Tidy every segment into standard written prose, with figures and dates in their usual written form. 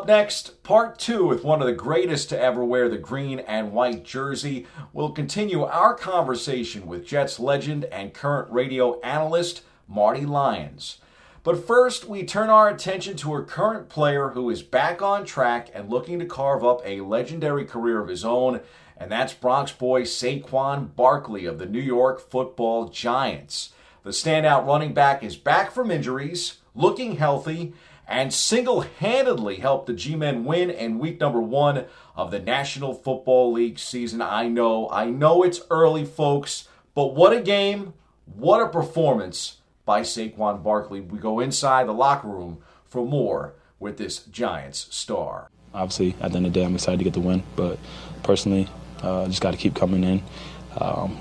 Up next, part two with one of the greatest to ever wear the green and white jersey. We'll continue our conversation with Jets legend and current radio analyst, Marty Lyons. But first, we turn our attention to a current player who is back on track and looking to carve up a legendary career of his own, and that's Bronx boy Saquon Barkley of the New York Football Giants. The standout running back is back from injuries, looking healthy, and single-handedly helped the G-Men win in week number 1 of the National Football League season. I know it's early, folks, but what a game, what a performance by Saquon Barkley. We go inside the locker room for more with this Giants star. Obviously, at the end of the day, I'm excited to get the win, but personally, just got to keep coming in.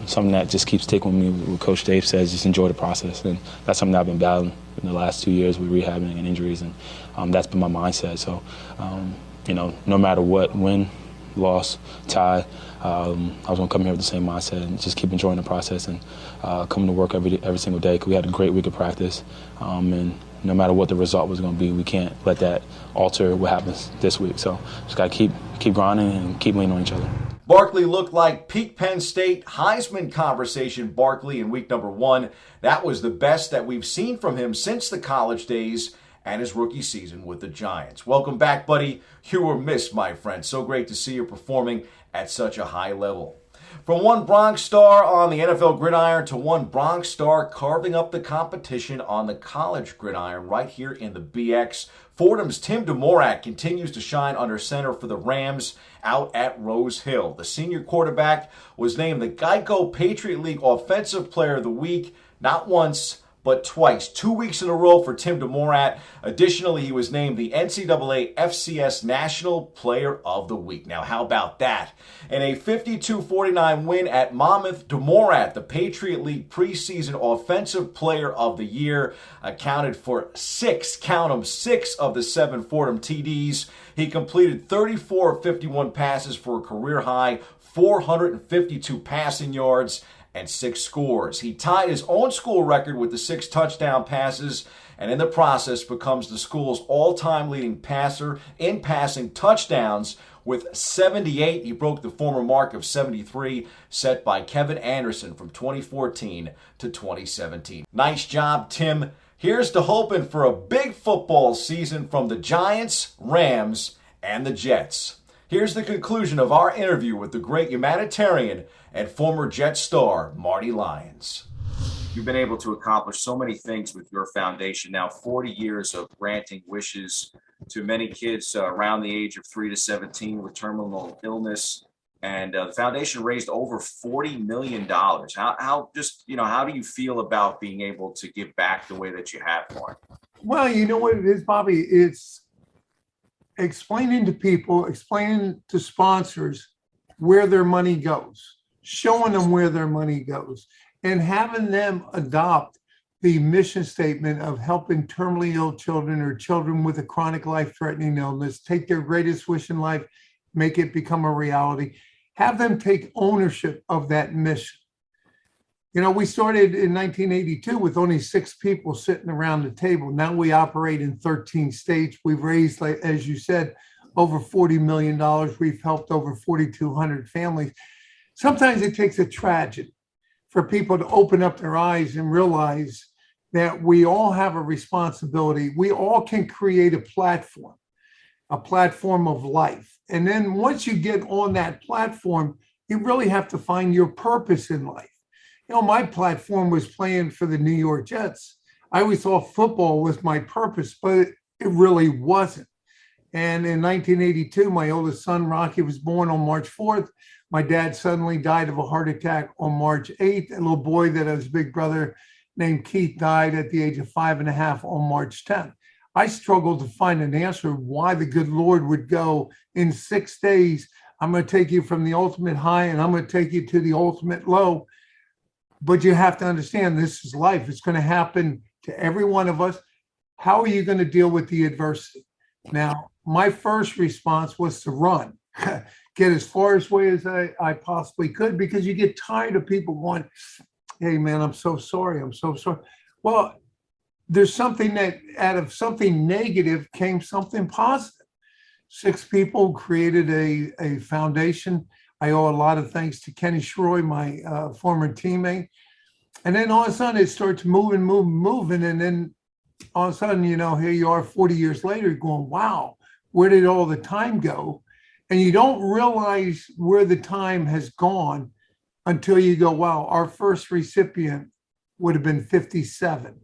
Something that just keeps sticking with me, what Coach Dave says, just enjoy the process. And that's something that I've been battling in the last 2 years with rehabbing and injuries, and that's been my mindset. So, no matter what, win, loss, tie, I was going to come here with the same mindset and just keep enjoying the process and coming to work every single day, because we had a great week of practice. And no matter what the result was going to be, we can't let that alter what happens this week. So just got to keep grinding and keep leaning on each other. Barkley looked like peak Penn State Heisman conversation Barkley in week number 1. That was the best that we've seen from him since the college days and his rookie season with the Giants. Welcome back, buddy. You were missed, my friend. So great to see you performing at such a high level. From one Bronx star on the NFL gridiron to one Bronx star carving up the competition on the college gridiron right here in the BX, Fordham's Tim DeMorat continues to shine under center for the Rams out at Rose Hill. The senior quarterback was named the Geico Patriot League Offensive Player of the Week, not once, but twice. 2 weeks in a row for Tim DeMorat. Additionally, he was named the NCAA FCS National Player of the Week. Now, how about that? In a 52-49 win at Monmouth, DeMorat, the Patriot League preseason Offensive Player of the Year, accounted for 6 of the 7 Fordham TDs. He completed 34 of 51 passes for a career-high 452 passing yards and 6 scores. He tied his own school record with the 6 touchdown passes, and in the process becomes the school's all-time leading passer in passing touchdowns with 78. He broke the former mark of 73 set by Kevin Anderson from 2014 to 2017. Nice job, Tim. Here's to hoping for a big football season from the Giants, Rams, and the Jets. Here's the conclusion of our interview with the great humanitarian and former Jet star, Marty Lyons. You've been able to accomplish so many things with your foundation now, 40 years of granting wishes to many kids around the age of 3 to 17 with terminal illness. And the foundation raised over $40 million. How do you feel about being able to give back the way that you have, Marty? Well, you know what it is, Bobby? It's explaining to people, explaining to sponsors where their money goes, showing them where their money goes, and having them adopt the mission statement of helping terminally ill children or children with a chronic life-threatening illness take their greatest wish in life, make it become a reality. Have them take ownership of that mission. You know, we started in 1982 with only 6 people sitting around the table. Now we operate in 13 states. We've raised, like, as you said, over $40 million. We've helped over 4,200 families. Sometimes it takes a tragedy for people to open up their eyes and realize that we all have a responsibility. We all can create a platform of life. And then once you get on that platform, you really have to find your purpose in life. You know, my platform was playing for the New York Jets. I always thought football was my purpose, but it really wasn't. And in 1982, my oldest son, Rocky, was born on March 4th. My dad suddenly died of a heart attack on March 8th. A little boy that was his big brother named Keith died at the age of 5.5 on March 10th. I struggled to find an answer why the good Lord would go in 6 days. I'm going to take you from the ultimate high and I'm going to take you to the ultimate low. But you have to understand this is life. It's going to happen to every one of us. How are you going to deal with the adversity? Now, my first response was to run, get as far away as I possibly could, because you get tired of people going, hey, man, I'm so sorry. I'm so sorry. Well, there's something that out of something negative came something positive. 6 people created a foundation. I owe a lot of thanks to Kenny Shroy, my former teammate. And then all of a sudden it starts moving. And then all of a sudden, here you are 40 years later going, wow, where did all the time go? And you don't realize where the time has gone until you go, wow, our first recipient would have been 57.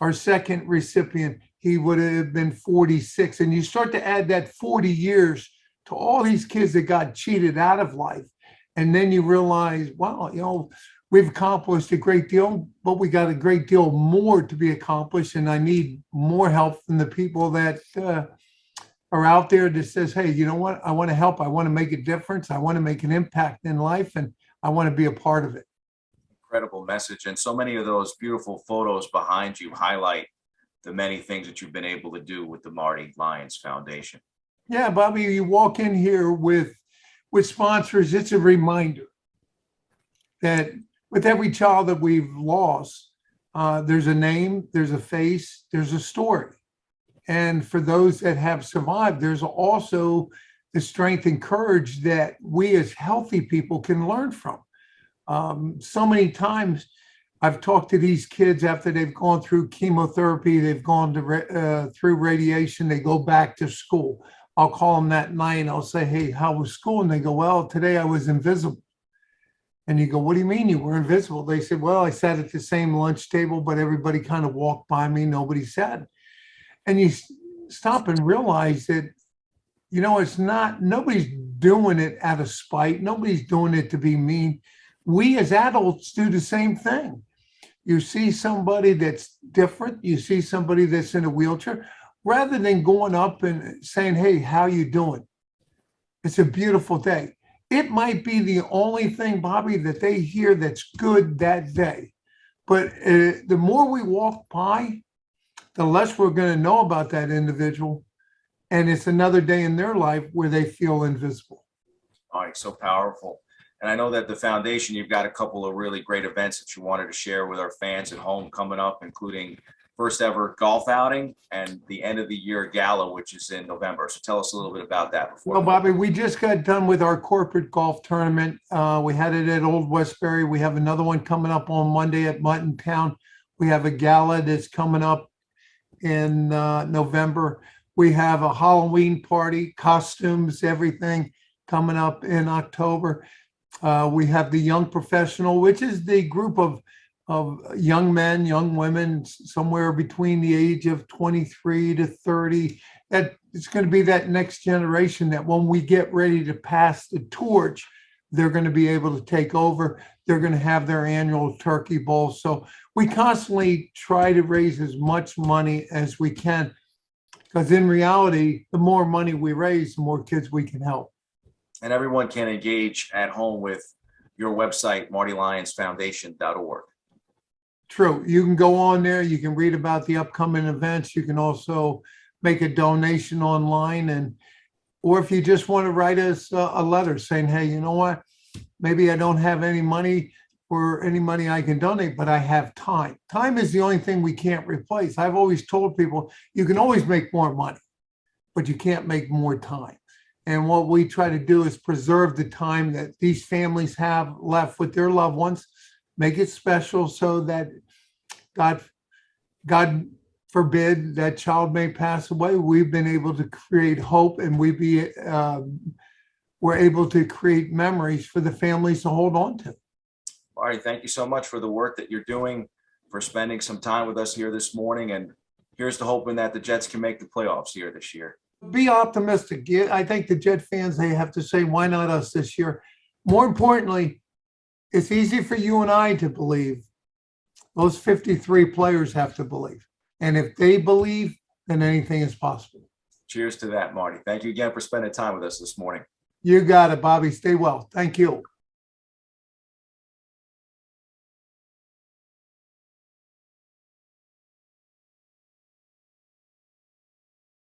Our second recipient, he would have been 46. And you start to add that 40 years to all these kids that got cheated out of life. And then you realize, wow, we've accomplished a great deal, but we got a great deal more to be accomplished. And I need more help from the people that are out there that says, hey, you know what? I want to help. I want to make a difference. I want to make an impact in life, and I want to be a part of it. Incredible message. And so many of those beautiful photos behind you highlight the many things that you've been able to do with the Marty Lyons Foundation. Yeah, Bobby, you walk in here with sponsors, it's a reminder that with every child that we've lost, there's a name, there's a face, there's a story. And for those that have survived, there's also the strength and courage that we as healthy people can learn from. So many times I've talked to these kids after they've gone through chemotherapy, they've gone through radiation, they go back to school. I'll call them that night and I'll say, hey, how was school? And they go, well, today I was invisible. And you go, what do you mean you were invisible? They said, well, I sat at the same lunch table, but everybody kind of walked by me. Nobody sat. And you stop and realize that, it's not, nobody's doing it out of spite. Nobody's doing it to be mean. We as adults do the same thing. You see somebody that's different. You see somebody that's in a wheelchair. Rather than going up and saying, hey, how you doing? It's a beautiful day. It might be the only thing, Bobby, that they hear that's good that day. But the more we walk by, the less we're going to know about that individual. And it's another day in their life where they feel invisible. All right, so powerful. And I know that the foundation, you've got a couple of really great events that you wanted to share with our fans at home coming up, including first ever golf outing and the end of the year gala, which is in November. So tell us a little bit about that. Well, Bobby, we just got done with our corporate golf tournament. We had it at Old Westbury. We have another one coming up on Monday at Mutton Town. We have a gala that's coming up in November. We have a Halloween party, costumes, everything coming up in October. We have the Young Professional, which is the group of young men, young women, somewhere between the age of 23 to 30. That it's going to be that next generation that when we get ready to pass the torch, they're going to be able to take over. They're going to have their annual turkey bowl. So we constantly try to raise as much money as we can, because in reality, the more money we raise, the more kids we can help. And everyone can engage at home with your website, martylyonsfoundation.org. True. You can go on there. You can read about the upcoming events. You can also make a donation online, or if you just want to write us a letter saying, hey, you know what? Maybe I don't have any money or any money I can donate, but I have time. Time is the only thing we can't replace. I've always told people you can always make more money, but you can't make more time. And what we try to do is preserve the time that these families have left with their loved ones, make it special so that God forbid that child may pass away. We've been able to create hope, and we're able to create memories for the families to hold on to. Marty, thank you so much for the work that you're doing, for spending some time with us here this morning. And here's to hoping that the Jets can make the playoffs here this year. Be optimistic. Yeah, I think the Jet fans, they have to say, why not us this year? More importantly, it's easy for you and I to believe. Those 53 players have to believe. And if they believe, then anything is possible. Cheers to that, Marty. Thank you again for spending time with us this morning. You got it, Bobby. Stay well. Thank you.